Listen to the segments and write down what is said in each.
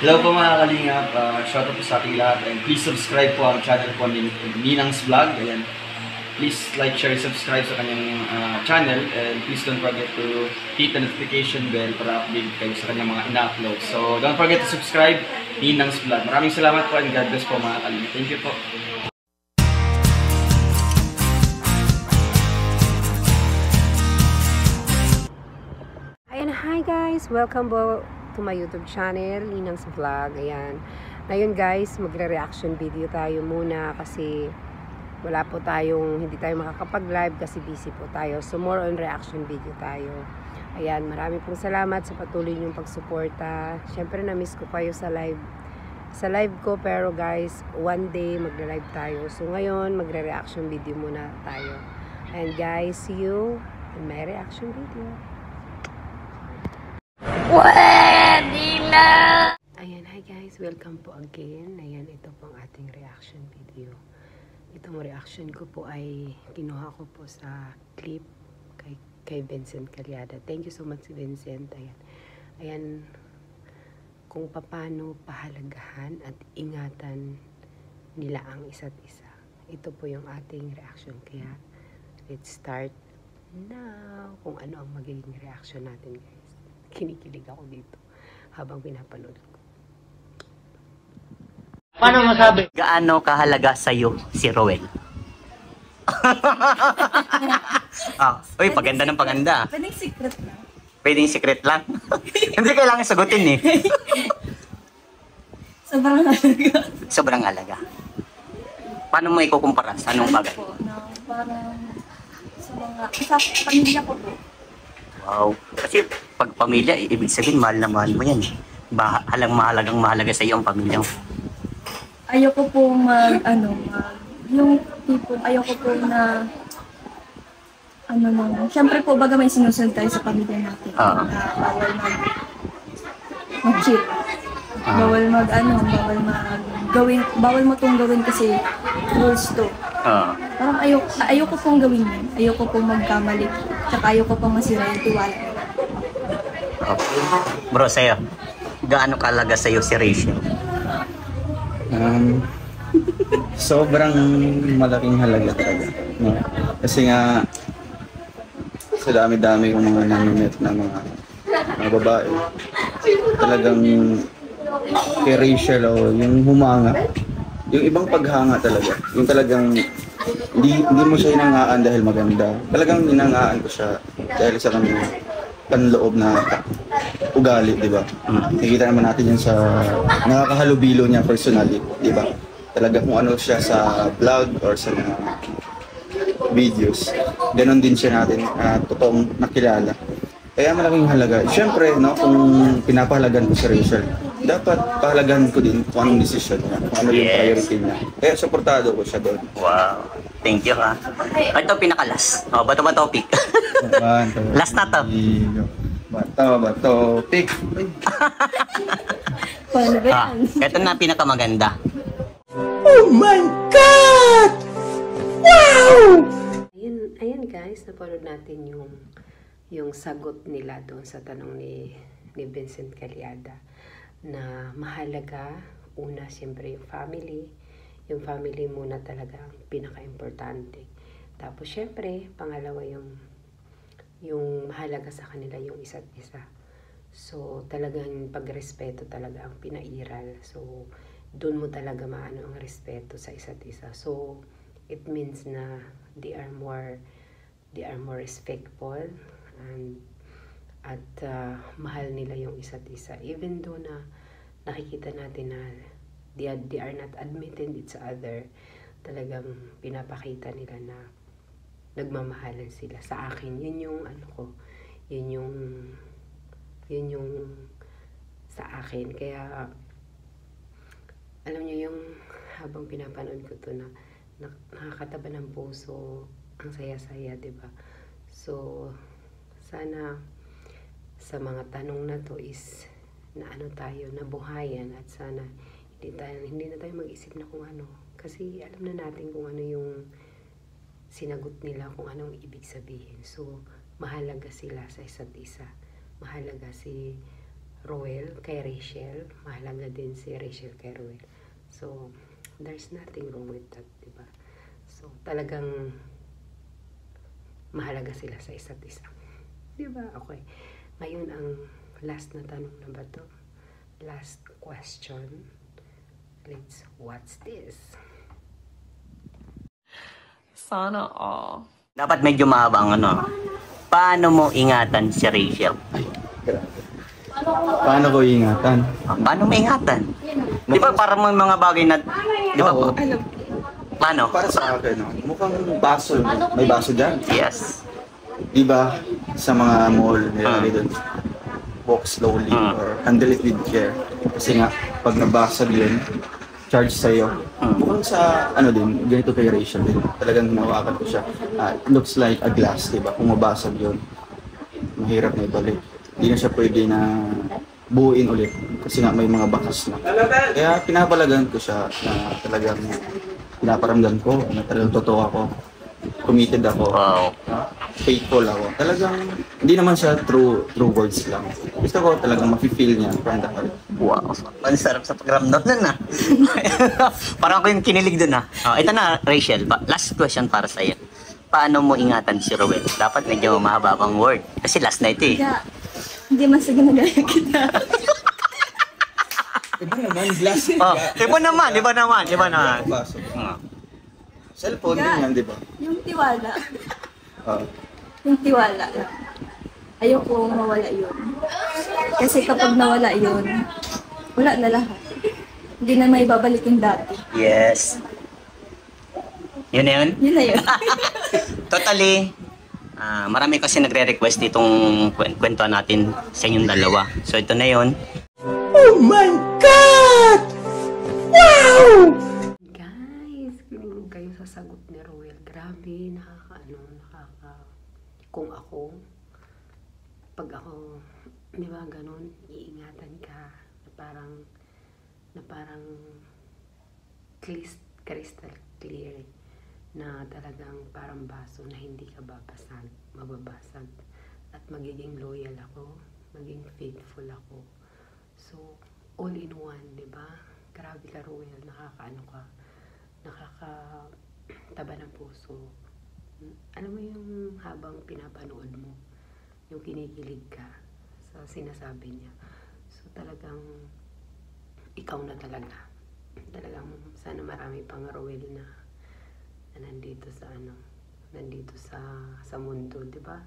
Hello po mga kalingap, shout out po sa ating lahat and please subscribe po ang channel po ni Ninang's Vlog. Ayan. Please like, share, subscribe sa kanyang channel and please don't forget to hit the notification bell para update kayo sa kanyang mga ina-upload. So don't forget to subscribe, Ninang's Vlog. Maraming salamat po and God bless po mga kalingap. Thank you po. Ayan, hi guys! Welcome po to my YouTube channel, Ninang's Vlog. Ayan. Ngayon guys, magre-reaction video tayo muna kasi wala po tayong, hindi tayo makakapag-live kasi busy po tayo. So more on reaction video tayo. Ayan, marami pong salamat sa patuloy niyong pagsuporta. Siyempre na-miss ko kayo sa live ko, pero guys, one day magre-live tayo. So ngayon, magre-reaction video muna tayo. And guys, see you in my reaction video. Pwede na! Ayan, hi guys, welcome po again. Ayan, ito po ang ating reaction video. Itong reaction ko po ay kinuha ko po sa clip kay Vincent Calyada. Thank you so much Vincent. Ayan, kung paano pahalagahan at ingatan nila ang isa't isa. Ito po yung ating reaction. Kaya, let's start now. Kung ano ang magiging reaction natin guys. Kinikilig ako dito habang pinapanood ko. Paano masabi? Gaano kahalaga sa'yo si Roel? Uy, paganda ng paganda. Pwedeng secret lang. Pwedeng secret lang? Hindi kailangan sagutin eh. Sobrang halaga. Sobrang halaga. Paano mo ikukumpara? Sa anong bagay? Parang sa pamilya ko po. Wow. Kasi pag pamilya, ibig sabihin, mahal na mahal mo yan. Mahalagang mahalaga sa iyo ang pamilya mo. Ayoko po yung tipong ayoko po na, syempre po, baga may sinusunod tayo sa pamilya natin. Na bawal mag-cheat. Bawal mo itong gawin kasi rules to. Parang ayoko pong gawin yun. Ayoko pong magkamali. Tsaka ayoko pong masira yung tiwala. Okay. Bro, sa'yo, gaano kalaga sa'yo si Rachel? Sobrang malaking halaga talaga. No? Kasi nga, sa dami-dami kong mga nanomet na mga babae, talagang kay Rachel yung humanga. Yung ibang paghanga talaga. Yung talagang hindi mo siya hinangaan dahil maganda. Talagang hinangaan ko siya dahil sa kanyang panloob na ugali, di ba? Nakikita naman natin yan sa nakakahalubilo niya personally, di ba? Talaga kung ano siya sa vlog or sa mga videos. Ganon din siya natin, totoong nakilala. Kaya malaking halaga. Siyempre, no, kung pinapahalagan ko si Rachel, dapat pahalagan ko din kung anong decision niya, kung ano yung priority niya. Kaya supportado ko siya doon. Wow. Thank you ha. Ito pinakalas. Bato ba topic? Last na to. Bato, pick. Paano ba yan? Ito na pinakamaganda. Oh my God! Wow! Ayan guys, napanood natin yung sagot nila doon sa tanong ni Vincent Calyada na mahalaga, una siyempre yung family muna talaga ang pinaka-importante. Tapos siyempre, pangalawa yung mahalaga sa kanila yung isa't isa. So talagang pagrespeto talaga ang pinairal. So doon mo talaga maano ang respeto sa isa't isa. So it means na they are more respectful at mahal nila yung isa't isa. Even though na nakikita natin na they are not admitting each other, talagang pinapakita nila na nagmamahalan sila. Sa akin, yun yung yun yung sa akin. Kaya alam niyo yung habang pinapanood ko to na nakakataba ng puso, ang saya-saya, diba? So sana sa mga tanong na to is na tayo, nabuhayan at sana hindi na tayo mag-isip na kung ano. Kasi alam na natin kung ano yung sinagot nila, kung anong ibig sabihin. So, mahalaga sila sa isa't isa. Mahalaga si Roel kay Rachel. Mahalaga din si Rachel kay Roel. So, there's nothing wrong with that, diba? So, talagang mahalaga sila sa isa't isa. Diba? Okay. Ngayon, ang last na tanong na ba to? Last question. What's this? Sana all. Dapat medyo mahaba ang ano. Paano mo ingatan si Rachel? Paano ko ingatan? Paano mo ingatan? Di ba parang may mga bagay na... Di ba Oo. po? Paano? Para sa akin, no? Mukhang baso. May baso dyan. Yes. Di ba? Sa mga mall, nilagay doon. Walk slowly or handle it with care. Kasi nga, pag nabasag yun, charge sa'yo. Mukhang sa, ano din, ganito kay Rachel din. Talagang hinawakan ko siya. It looks like a glass, di ba? Kung mabasag yun, mahirap na ibalik. Hindi na siya pwede na buuin ulit. Kasi nga may mga bakas na. Kaya pinapalagan ko siya na talagang pinaparamdam ko na talagang totoo ako. Committed ako. Wow. Faithful ako. Talagang, hindi naman siya true words lang. Gusto ko talagang mafe-feel niya from the heart. Wow. Ang sarap sa pakiramdam nun ah. Parang ako yung kinilig dun ah. Oh, ito na, Rachel. Last question para sa'yo. Paano mo ingatan si Roel? Dapat medyo mahaba pang word. Kasi last night eh. Kaya, hindi man sa ginagaya kita. Iba naman, glass. Oh, iba naman. Baso. Ah. Cellphone din yan, di ba? Yung tiwala. Oo. Yung tiwala. Ayoko mawala yun. Kasi kapag nawala yun, wala na lahat. Hindi na may babalik yung dati. Yes. Yun na yun? Yun na yun. Totally. Marami kasi nagre-request itong kwento natin sa inyong dalawa. So ito na yun. Oh my God! Wow! Guys, kinilig kayo sa sagot ni Roel. Grabe, kung ako, pag ako, di ba, ganun, iingatan ka, na parang crystal clear, na talagang parang baso na hindi ka mababasag, at magiging loyal ako, maging faithful ako. So, all in one, di ba? Grabe ka, Roel, nakakataba ng puso. Alam mo yung habang pinapanood mo, yung kinikilig ka sa sinasabi niya. So, talagang ikaw na talaga. Talagang sana marami pang Roel na nandito sa mundo, di ba?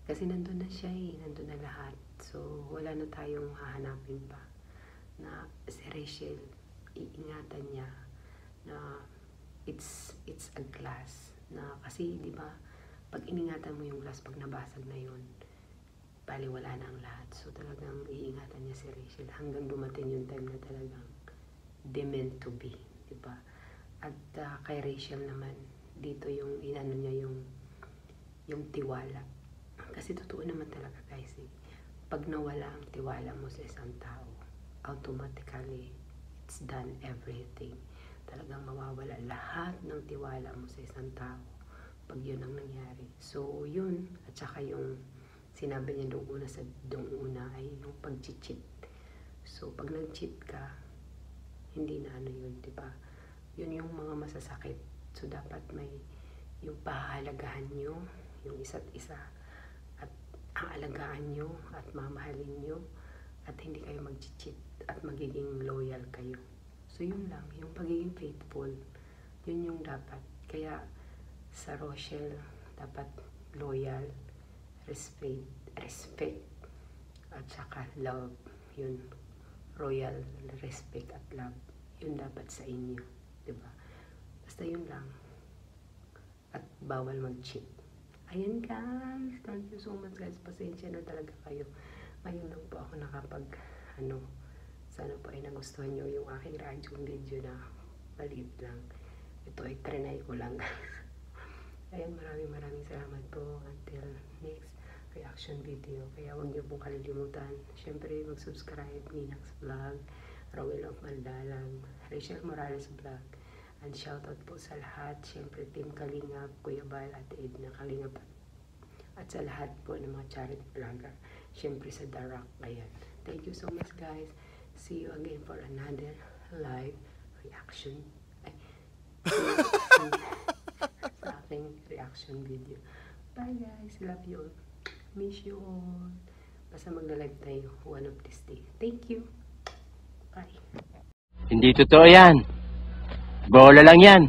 Kasi nandun na siya nandun na lahat. So, wala na tayong hahanapin pa na si Rachel, iingatan niya na it's a glass na kasi, di ba, pag iningatan mo yung glass, pag nabasag na yun, baliwala na ang lahat. So, talagang iingatan niya si Rachel hanggang dumating yung time na talagang they meant to be, di ba? At kay Rachel naman, dito yung inano niya yung tiwala. Kasi totoo naman talaga, guys, pag nawala ang tiwala mo sa isang tao, automatically, it's done everything. Talagang mawawala lahat ng tiwala mo sa isang tao pag yun ang nangyari. So, yun. At saka yung sinabi niya doong una ay yung pag-cheat. So, pag nag-cheat ka, hindi na ano yun, diba? Yun yung mga masasakit. So, dapat may yung pahalagahan nyo, yung isa't isa, at aalagaan nyo, at mamahalin nyo, at hindi kayo mag-cheat, at magiging loyal kayo. So, yun lang. Yung pagiging faithful, yun yung dapat. Kaya, sa Rochelle, dapat loyal, respect, at saka love. Yun. Royal, respect at love. Yun dapat sa inyo. Diba? Basta yun lang. At bawal mag-cheat. Ayan, guys. Thank you so much, guys. Pasensya na talaga kayo. Ngayon lang po ako sana po ay nagustuhan nyo yung aking reaction video na maliit lang. Ito ay trinay ko lang, guys. Ayan, maraming salamat po. Until next reaction video. Kaya huwag nyo pong kalilimutan. Siyempre, mag-subscribe. Ninang's Vlog, Roel of Mandalang, Rachel Morales Vlog. And shoutout po sa lahat. Siyempre, Team Kalingap, Kuya Bal, at Edna Kalingap. At sa lahat po ng mga charity vlogger. Siyempre sa The Rock. Ayan. Thank you so much, guys. See you again for another live reaction. Ay, sa aking reaction video. Bye, guys. Love you all. Miss you all. Basta magla-live tayo one of this day. Thank you. Bye. Hindi totoo yan. Bola lang yan.